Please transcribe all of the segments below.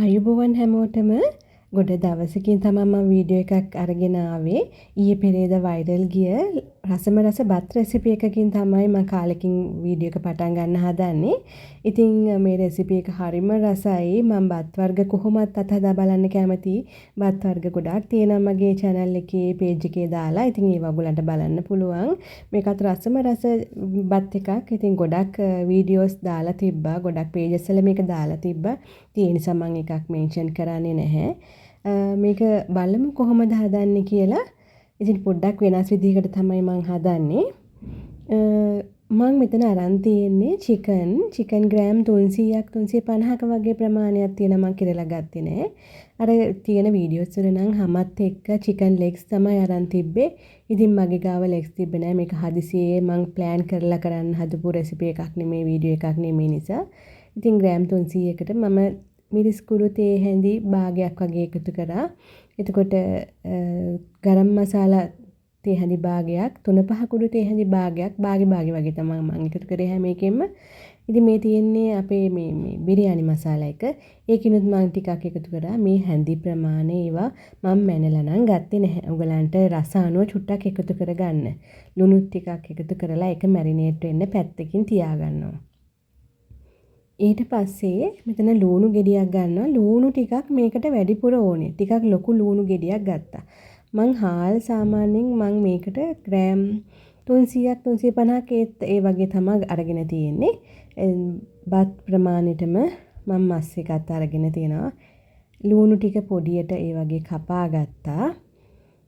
අයුබෝවන් හැමෝටම ගොඩ දවසකින් තමයි මම වීඩියෝ එකක් අරගෙන ආවේ. ඊයේ පෙරේද වයිරල් ගිය රසම රස බත් රෙසිපි එකකින් තමයි මම කාලෙකින් වීඩියෝ එක පටන් ගන්න හදන්නේ. ඉතින් මේ රෙසිපි එක හරිම රසයි. මම බත් වර්ග කොහොමත් අතහදා බලන්න කැමතියි. බත් වර්ග ගොඩාක් තියෙනවා මගේ channel එකේ page එකේ දාලා. ඉතින් ඒව ඔයගොල්ලන්ට බලන්න පුළුවන්. මේකත් රසම රස බත් එකක්. ඉතින් ගොඩක් වීඩියෝස් දාලා තිබ්බා. ගොඩක් pages වල මේක දාලා තිබ්බා. ඒ නිසා මම එකක් මෙන්ෂන් කරන්නේ නැහැ. මේක බලමු කොහොමද හදන්නේ කියලා. ඉතින් පොඩ්ඩක් වෙනස් විදිහකට තමයි මම හදන්නේ. මම මෙතන අරන් තියෙන්නේ චිකන් ග්‍රෑම් 300ක් 350ක වගේ ප්‍රමාණයක් තියෙනවා. මම කිරලා ගත්තේ නෑ. අර තියෙන වීඩියෝස් වල නම් හැමත් එක්ක චිකන් ලෙග්ස් තමයි අරන් තිබ්බේ. ඉතින් මගේ ගාව ලෙග්ස් තිබ්බේ නෑ. මේක හදිසියේ මම ප්ලෑන් කරලා කරන්න හදපු රෙසිපි එකක් නෙමෙයි, වීඩියෝ එකක් නෙමෙයි නිසා. ඉතින් ග්‍රෑම් 300කට මම මිරිස් කුඩු තේ හැඳි භාගයක් වගේ එකතු කරා. එතකොට ගරම් මසාලා තේ හැඳි භාගයක්, 3-5 කුඩු තේ හැඳි භාගයක්, භාගෙ වගේ තමයි මම එකතු කරේ හැම එකෙම. ඉතින් මේ තියෙන්නේ අපේ මේ බිරියානි මසාලා එක. ඒකිනුත් මම ටිකක් එකතු කරා. මේ හැඳි ප්‍රමාණය ඒවා මම මැනලා නම් ගත්තේ නැහැ. ඔයගලන්ට රස අනුව චුට්ටක් එකතු කරගන්න. ලුණුත් ටිකක් එකතු කරලා ඒක මැරිනේට් වෙන්න පැත්තකින් තියාගන්නවා. ඊට පස්සේ මෙතන ලූණු ගෙඩියක් ගන්නවා. ලූණු ටිකක් මේකට වැඩිපුර ඕනේ. ටිකක් ලොකු ලූණු ගෙඩියක් ගත්තා. මං හාල් සාමාන්‍යයෙන් මං මේකට ග්‍රෑම් 300ක් 350ක් ඒ වගේ තමයි අරගෙන තියෙන්නේ. බත් ප්‍රමාණයටම මම මස් එකත් අරගෙන තියෙනවා. ලූණු ටික පොඩියට ඒ වගේ කපා ගත්තා.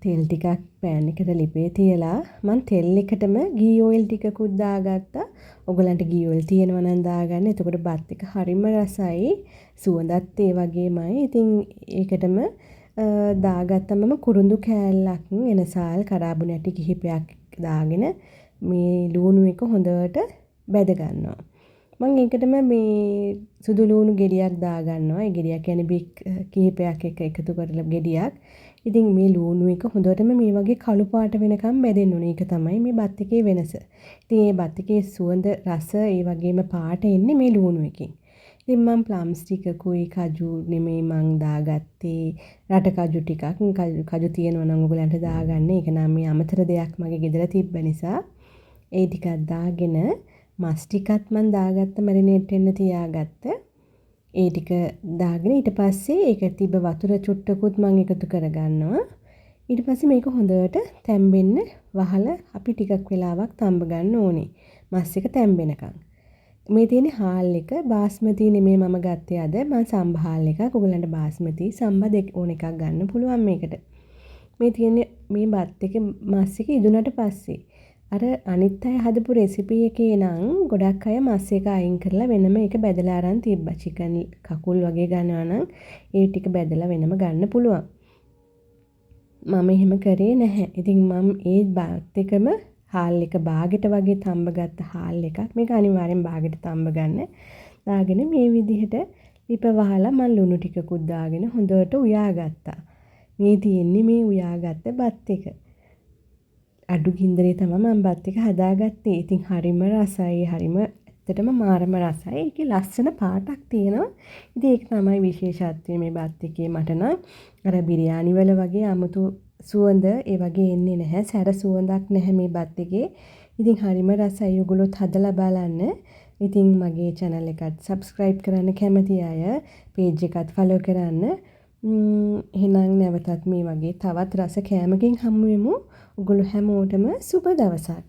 තෙල් ටිකක් පෑන් එකට ලිපේ තියලා මම තෙල් එකටම ගී ඔයිල් ටිකකුත් දාගත්තා. ඔයගලන්ට ගී ඔයිල් තියෙනවා නම් දාගන්න. එතකොට බත් එක හරිම රසයි. සුවඳත් ඒ වගේමයි. ඉතින් ඒකටම දාගත්තම කුරුඳු කෑල්ලක් එනසාල් කරාබු නැටි කිහිපයක් දාගෙන මේ ලූණු එක හොඳට බැද ගන්නවා. මම ඒකටම මේ සුදු ලූණු ගෙඩියක් දාගන්නවා. ඒ ගෙඩියක් කියන්නේ බික් කිහිපයක් එක එකතු කරලා ගෙඩියක්. ඉතින් මේ ලූණු එක හොඳටම මේ වගේ කළු පාට වෙනකම් බැදෙන්න ඕනේ. ඒක තමයි මේ බත් එකේ වෙනස. ඉතින් මේ බත් එකේ සුවඳ රස ඒ වගේම පාට එන්නේ මේ ලූණු එකෙන්. ඉතින් මම ප්ලම්ස් ටිකකුයි කජු නෙමෙයි මං දාගත්තේ. රට කජු ටිකක් කජු තියෙනවා නම් ඔයගලන්ට දාගන්න. ඒක නම් මේ අමතර දෙයක් මගේ ගෙදර තිබ්බ නිසා ඒ ටිකක් දාගෙන මස් ටිකත් මං දාගත්ත මැරිනේට් වෙන්න තියාගත්ත. ඒ ටික දාගෙන ඊට පස්සේ ඒක තිබ්බ වතුර චුට්ටකුත් මං එකතු කරගන්නවා. ඊට පස්සේ මේක හොඳට තැම්බෙන්න වහලා අපි ටිකක් වෙලාවක් තම්බ ගන්න ඕනේ. මස් එක තැම්බෙනකන්. මේ තියෙන්නේ හාල් එක. බාස්මති නෙමෙයි මම ගත්තේ අද. මම සම්බ හාල් එකක්. ඔයගලන්ට බාස්මති සම්බ දෙක ඕන එකක් ගන්න පුළුවන් මේකට. මේ තියෙන්නේ මේ බත් එක මස් එක ඉදුණට පස්සේ අර අනිත් අය හදපු රෙසිපි එකේ නම් ගොඩක් අය මස් එක අයින් කරලා වෙනම ඒක බැදලා අරන් තිබ්බා. චිකන් කකුල් වගේ ගන්නවා නම් ඒ ටික බැදලා වෙනම ගන්න පුළුවන්. මම එහෙම කරේ නැහැ. ඉතින් මම ඒ බත් එකම හාල් එක බාගෙට වගේ තම්බ ගත්ත හාල් එකක්. මේක අනිවාර්යෙන් බාගෙට තම්බ ගන්න. දාගෙන මේ විදිහට ලිප වහලා මම ලුණු ටිකකුත් දාගෙන හොඳට උයා ගත්තා. මේ තියෙන්නේ මේ උයාගත්ත බත් එක. අඩු ගින්දරේ තමයි මම බත් එක හදාගත්තේ. ඉතින් හරිම රසයි. හරිම ඇත්තටම මාරම රසයි. ඒකේ ලස්සන පාටක් තියෙනවා. ඉතින් ඒක තමයි විශේෂත්වය මේ බත් එකේ මට නම්. අර බිරියානි වල වගේ 아무තු සුවඳ ඒ වගේ එන්නේ නැහැ. සැර සුවඳක් නැහැ මේ බත් එකේ. ඉතින් හරිම රසයි. ඔයගොල්ලොත් හදලා බලන්න. ඉතින් මගේ channel එකට subscribe කරන්න කැමති අය page එකත් follow කරන්න. එහෙනම් නැවතත් මේ වගේ තවත් රස කෑමකින් හමු වෙමු. ඔයගොල්ලෝ හැමෝටම සුබ දවසක්.